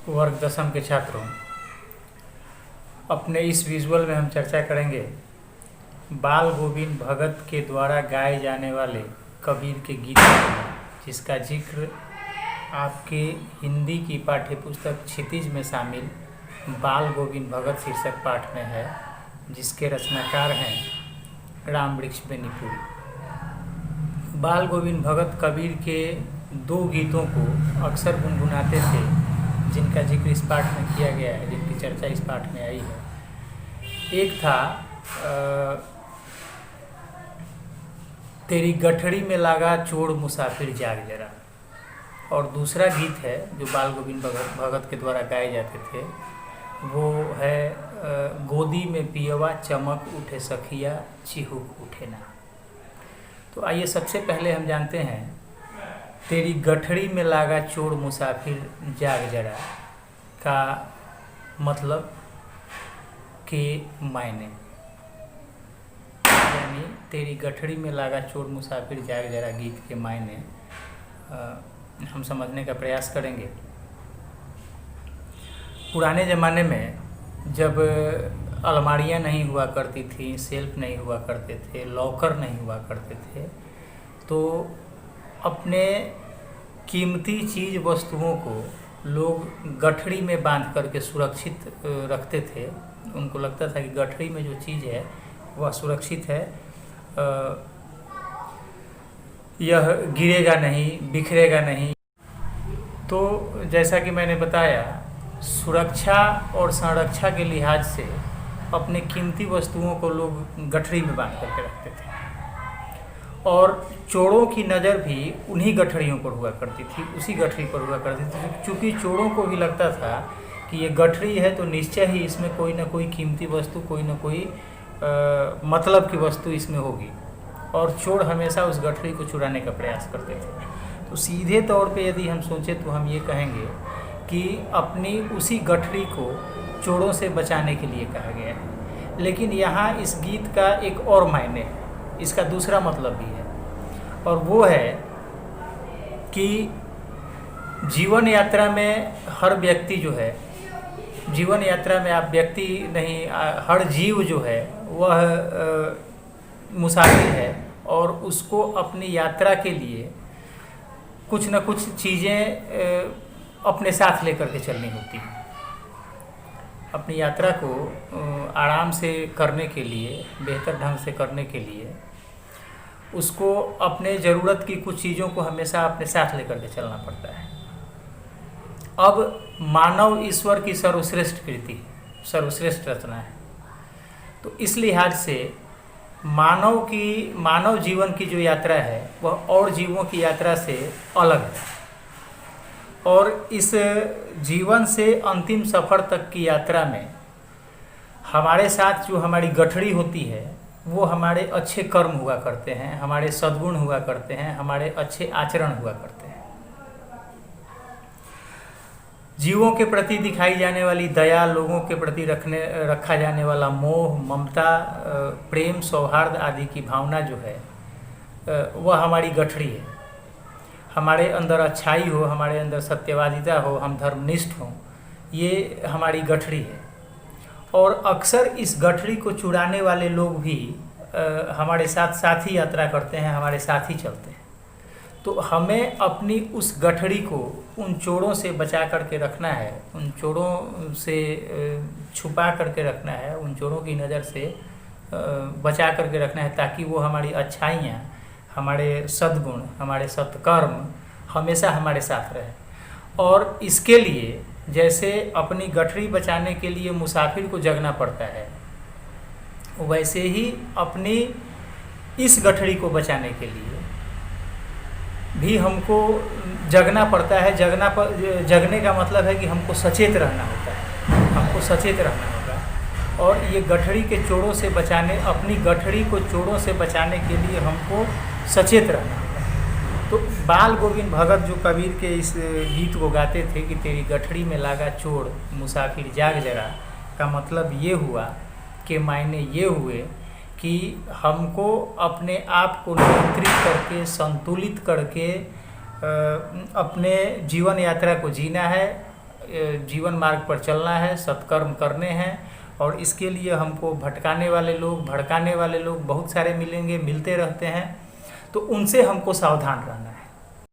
वर्ग दसम के छात्रों, अपने इस विजुअल में हम चर्चा करेंगे बाल गोविंद भगत के द्वारा गाए जाने वाले कबीर के गीत, जिसका जिक्र आपके हिंदी की पाठ्य पुस्तक क्षितिज में शामिल बाल गोविंद भगत शीर्षक पाठ में है, जिसके रचनाकार हैं राम वृक्ष बेनीपुरी। बाल गोविंद भगत कबीर के दो गीतों को अक्सर गुनगुनाते थे, जिनका जिक्र इस पाठ में किया गया है, जिनकी चर्चा इस पाठ में आई है। एक था तेरी गठड़ी में लागा चोर मुसाफिर जाग जरा, और दूसरा गीत है जो बाल गोविंद भगत के द्वारा गाए जाते थे, वो है गोदी में पियवा चमक उठे सखिया चिहुक उठे ना। तो आइए सबसे पहले हम जानते हैं तेरी गठड़ी में लागा चोर मुसाफिर जाग जरा का मतलब के मायने, यानी तेरी गठड़ी में लागा चोर मुसाफिर जाग जरा गीत के मायने हम समझने का प्रयास करेंगे। पुराने ज़माने में जब अलमारियाँ नहीं हुआ करती थी, सेल्फ नहीं हुआ करते थे, लॉकर नहीं हुआ करते थे, तो अपने कीमती चीज़ वस्तुओं को लोग गठड़ी में बांध करके सुरक्षित रखते थे। उनको लगता था कि गठड़ी में जो चीज़ है वह सुरक्षित है, यह गिरेगा नहीं, बिखरेगा नहीं। तो जैसा कि मैंने बताया, सुरक्षा और संरक्षा के लिहाज से अपने कीमती वस्तुओं को लोग गठड़ी में बांध करके रखते थे, और चोरों की नज़र भी उन्हीं गठड़ियों पर हुआ करती थी, उसी गठड़ी पर हुआ करती थी। चूँकि चोरों को भी लगता था कि ये गठड़ी है तो निश्चय ही इसमें कोई ना कोई कीमती वस्तु, कोई ना कोई मतलब की वस्तु इसमें होगी, और चोर हमेशा उस गठड़ी को चुराने का प्रयास करते थे। तो सीधे तौर पे यदि हम सोचें तो हम ये कहेंगे कि अपनी उसी गठड़ी को चोरों से बचाने के लिए कहा गया है। लेकिन यहाँ इस गीत का एक और मायने है, इसका दूसरा मतलब भी है, और वो है कि जीवन यात्रा में हर व्यक्ति जो है, जीवन यात्रा में आप व्यक्ति नहीं, हर जीव जो है वह मुसाफिर है, और उसको अपनी यात्रा के लिए कुछ न कुछ चीज़ें अपने साथ लेकर के चलनी होती है। अपनी यात्रा को आराम से करने के लिए, बेहतर ढंग से करने के लिए उसको अपने ज़रूरत की कुछ चीज़ों को हमेशा अपने साथ लेकर के चलना पड़ता है। अब मानव ईश्वर की सर्वश्रेष्ठ कृति, सर्वश्रेष्ठ रचना है, तो इस लिहाज से मानव जीवन की जो यात्रा है वह और जीवों की यात्रा से अलग है, और इस जीवन से अंतिम सफ़र तक की यात्रा में हमारे साथ जो हमारी गठड़ी होती है वो हमारे अच्छे कर्म हुआ करते हैं, हमारे सद्गुण हुआ करते हैं, हमारे अच्छे आचरण हुआ करते हैं। जीवों के प्रति दिखाई जाने वाली दया, लोगों के प्रति रखा जाने वाला मोह, ममता, प्रेम, सौहार्द आदि की भावना जो है वह हमारी गठड़ी है। हमारे अंदर अच्छाई हो, हमारे अंदर सत्यवादिता हो, हम धर्मनिष्ठ हों, ये हमारी गठड़ी है। और अक्सर इस गठड़ी को चुराने वाले लोग भी हमारे साथ साथ ही यात्रा करते हैं, हमारे साथ ही चलते हैं। तो हमें अपनी उस गठड़ी को उन चोरों से बचा करके रखना है, उन चोरों से छुपा करके रखना है, उन चोरों की नज़र से बचा करके रखना है, ताकि वो हमारी अच्छाइयाँ, हमारे सद्गुण, हमारे सत्कर्म हमेशा हमारे साथ रहे। और इसके लिए जैसे अपनी गठड़ी बचाने के लिए मुसाफिर को जगना पड़ता है, वैसे ही अपनी इस गठड़ी को बचाने के लिए भी हमको जगना पड़ता है। जगने का मतलब है कि हमको सचेत रहना होता है, हमको सचेत रहना होगा, और ये गठड़ी के चोरों से बचाने, अपनी गठड़ी को चोरों से बचाने के लिए हमको सचेत रहना होगा। तो बाल गोविंद भगत जो कबीर के इस गीत को गाते थे कि तेरी गठड़ी में लागा चोर मुसाफिर जाग जरा, का मतलब ये हुआ, के मायने ये हुए कि हमको अपने आप को नियंत्रित करके, संतुलित करके अपने जीवन यात्रा को जीना है, जीवन मार्ग पर चलना है, सत्कर्म करने हैं। और इसके लिए हमको भटकाने वाले लोग, भड़काने वाले लोग बहुत सारे मिलेंगे, मिलते रहते हैं। तो उनसे हमको सावधान रहना है।